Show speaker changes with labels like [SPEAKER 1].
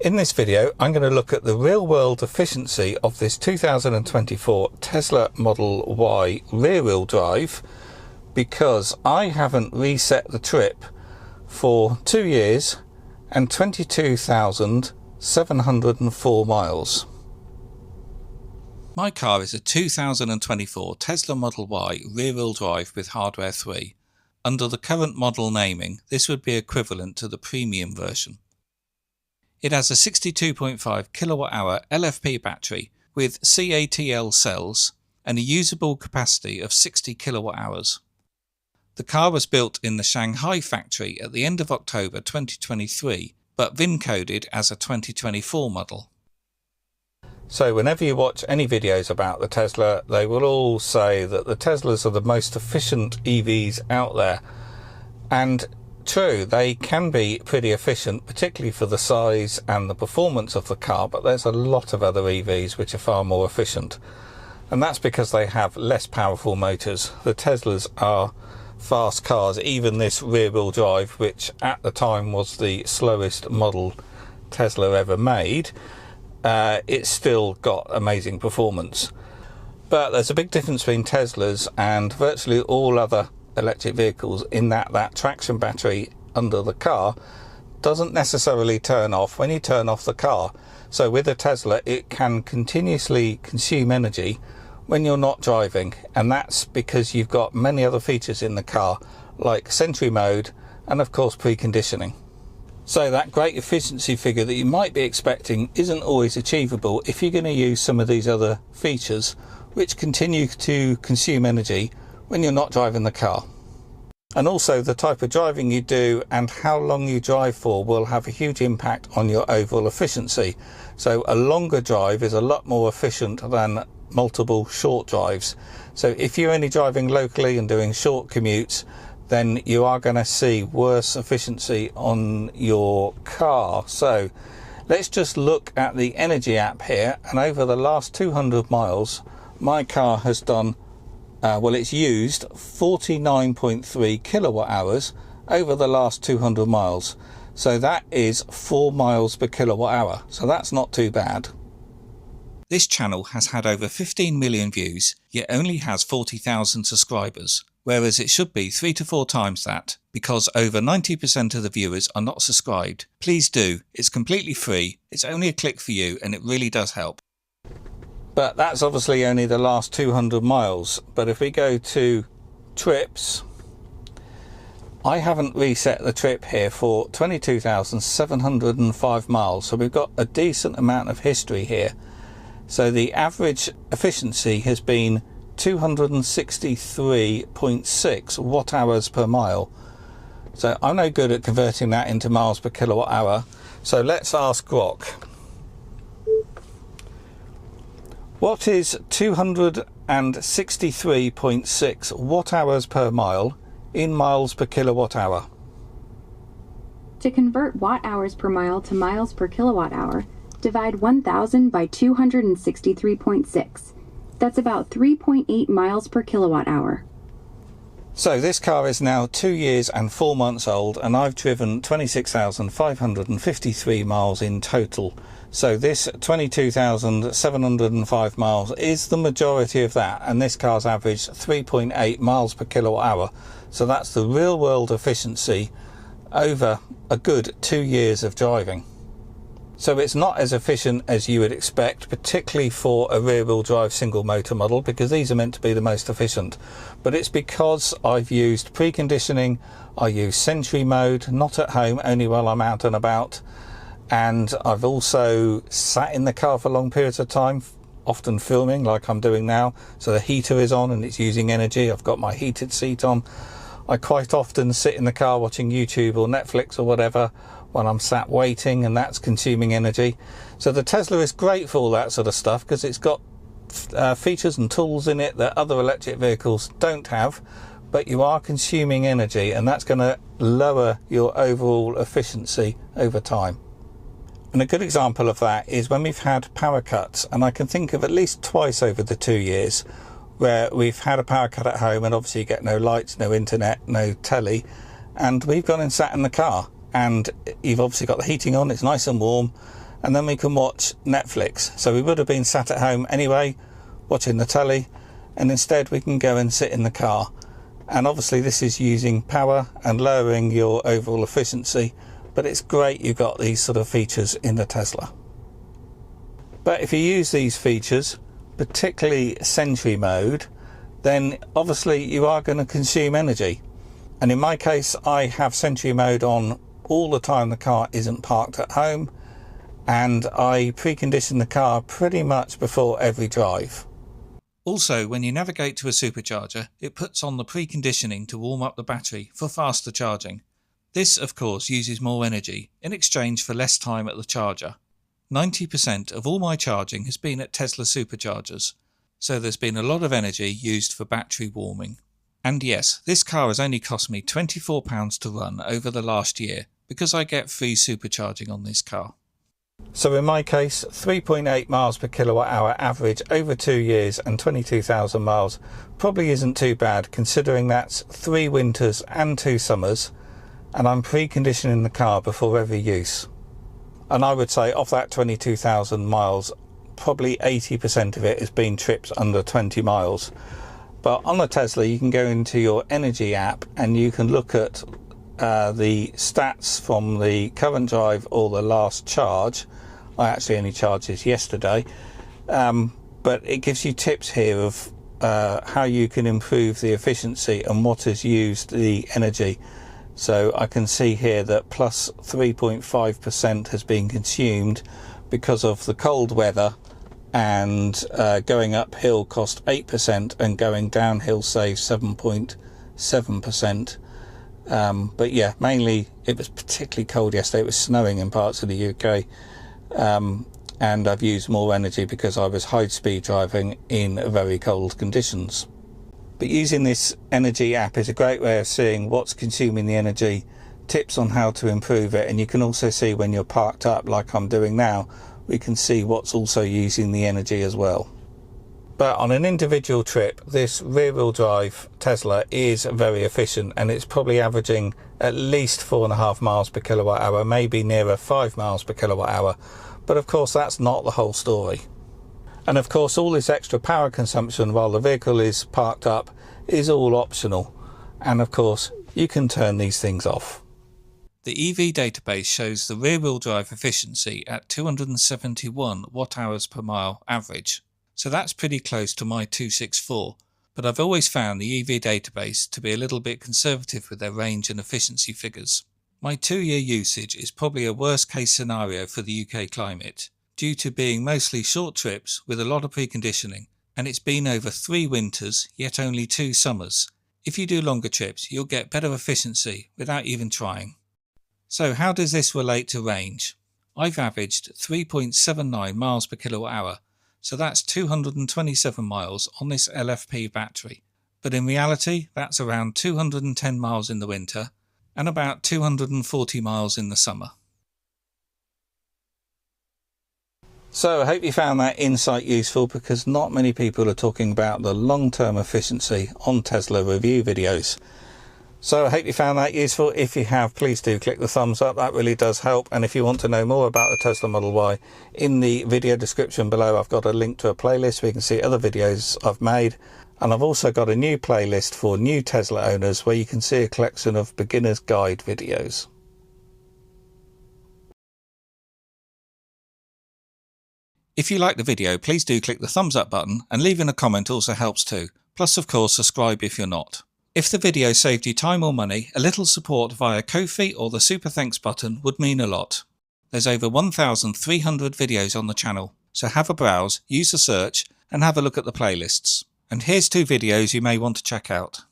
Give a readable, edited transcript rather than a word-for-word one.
[SPEAKER 1] In this video, I'm going to look at the real-world efficiency of this 2024 Tesla Model Y rear-wheel drive, because I haven't reset the trip for 2 years and 22,704 miles. My car is a 2024 Tesla Model Y rear-wheel drive with hardware 3. Under the current model naming, this would be equivalent to the premium version. It has a 62.5 kWh LFP battery with CATL cells and a usable capacity of 60 kWh. The car was built in the Shanghai factory at the end of October 2023, but VIN coded as a 2024 model. So whenever you watch any videos about the Tesla, they will all say that the Teslas are the most efficient EVs out there. And true, they can be pretty efficient, particularly for the size and the performance of the car, but there's a lot of other EVs which are far more efficient. And that's because they have less powerful motors. The Teslas are fast cars. Even this rear-wheel drive, which at the time was the slowest model Tesla ever made, it's still got amazing performance. But there's a big difference between Teslas and virtually all other electric vehicles in that traction battery under the car doesn't necessarily turn off when you turn off the car. So with a Tesla, it can continuously consume energy when you're not driving, and that's because you've got many other features in the car like Sentry mode and of course preconditioning. So that great efficiency figure that you might be expecting isn't always achievable if you're going to use some of these other features which continue to consume energy when you're not driving the car. And also the type of driving you do and how long you drive for will have a huge impact on your overall efficiency. So a longer drive is a lot more efficient than multiple short drives. So if you're only driving locally and doing short commutes, then you are going to see worse efficiency on your car. So let's just look at the energy app here, and over the last 200 miles my car has done it's used 49.3 kilowatt hours over the last 200 miles. So that is 4 miles per kilowatt hour. So that's not too bad. This channel has had over 15 million views, yet only has 40,000 subscribers, whereas it should be 3 to 4 times that, because over 90% of the viewers are not subscribed. Please do, it's completely free, it's only a click for you, and it really does help. But that's obviously only the last 200 miles. But if we go to trips, I haven't reset the trip here for 22,705 miles. So we've got a decent amount of history here. So the average efficiency has been 263.6 watt hours per mile. So I'm no good at converting that into miles per kilowatt hour. So let's ask Grok. What is 263.6 watt hours per mile in miles per kilowatt hour?
[SPEAKER 2] To convert watt hours per mile to miles per kilowatt hour, divide 1000 by 263.6. That's about 3.8 miles per kilowatt hour.
[SPEAKER 1] So this car is now 2 years and 4 months old, and I've driven 26,553 miles in total. So this 22,705 miles is the majority of that, and this car's averaged 3.8 miles per kilowatt hour. So that's the real world efficiency over a good 2 years of driving. So it's not as efficient as you would expect, particularly for a rear-wheel drive single motor model, because these are meant to be the most efficient. But it's because I've used preconditioning, I use Sentry mode, not at home, only while I'm out and about. And I've also sat in the car for long periods of time, often filming like I'm doing now. So the heater is on and it's using energy. I've got my heated seat on. I quite often sit in the car watching YouTube or Netflix or whatever when I'm sat waiting, and that's consuming energy. So the Tesla is great for all that sort of stuff because it's got features and tools in it that other electric vehicles don't have, but you are consuming energy, and that's going to lower your overall efficiency over time. And a good example of that is when we've had power cuts, and I can think of at least twice over the 2 years where we've had a power cut at home, and obviously you get no lights, no internet, no telly, and we've gone and sat in the car, and you've obviously got the heating on, it's nice and warm, and then we can watch Netflix. So we would have been sat at home anyway watching the telly, and instead we can go and sit in the car. And obviously this is using power and lowering your overall efficiency, but it's great you've got these sort of features in the Tesla. But if you use these features, particularly Sentry mode, then obviously you are going to consume energy. And in my case, I have Sentry mode on all the time the car isn't parked at home, and I precondition the car pretty much before every drive.
[SPEAKER 3] Also, when you navigate to a supercharger, it puts on the preconditioning to warm up the battery for faster charging. This, of course, uses more energy in exchange for less time at the charger. 90% of all my charging has been at Tesla superchargers, so there's been a lot of energy used for battery warming. And yes, this car has only cost me £24 to run over the last year because I get free supercharging on this car.
[SPEAKER 1] So in my case, 3.8 miles per kilowatt hour average over 2 years and 22,000 miles probably isn't too bad, considering that's 3 winters and 2 summers, and I'm preconditioning the car before every use. And I would say of that 22,000 miles, probably 80% of it has been trips under 20 miles. But on the Tesla, you can go into your energy app and you can look at the stats from the current drive or the last charge. I actually only charged this yesterday, but it gives you tips here of how you can improve the efficiency and what has used the energy. So I can see here that plus 3.5% has been consumed because of the cold weather, and going uphill cost 8% and going downhill saved 7.7%. But yeah, mainly it was particularly cold yesterday. It was snowing in parts of the UK, and I've used more energy because I was high speed driving in very cold conditions. But using this energy app is a great way of seeing what's consuming the energy, tips on how to improve it, and you can also see when you're parked up like I'm doing now, we can see what's also using the energy as well. But on an individual trip, this rear-wheel drive Tesla is very efficient, and it's probably averaging at least 4.5 miles per kilowatt hour, maybe nearer 5 miles per kilowatt hour. But of course that's not the whole story. And of course all this extra power consumption while the vehicle is parked up is all optional. And of course you can turn these things off.
[SPEAKER 3] The EV database shows the rear-wheel drive efficiency at 271 watt-hours per mile average. So that's pretty close to my 264, but I've always found the EV database to be a little bit conservative with their range and efficiency figures. My 2-year usage is probably a worst case scenario for the UK climate, due to being mostly short trips with a lot of preconditioning, and it's been over 3 winters yet only 2 summers. If you do longer trips, you'll get better efficiency without even trying. So how does this relate to range? I've averaged 3.79 miles per kilowatt hour, so that's 227 miles on this LFP battery. But in reality, that's around 210 miles in the winter and about 240 miles in the summer.
[SPEAKER 1] So I hope you found that insight useful, because not many people are talking about the long-term efficiency on Tesla review videos. So I hope you found that useful. If you have, please do click the thumbs up, that really does help. And if you want to know more about the Tesla Model Y, in the video description below I've got a link to a playlist where you can see other videos I've made. And I've also got a new playlist for new Tesla owners where you can see a collection of beginner's guide videos.
[SPEAKER 3] If you like the video, please do click the thumbs up button, and leaving a comment also helps too. Plus of course subscribe if you're not. If the video saved you time or money, a little support via Ko-fi or the Super Thanks button would mean a lot. There's over 1,300 videos on the channel, so have a browse, use the search, and have a look at the playlists. And here's 2 videos you may want to check out.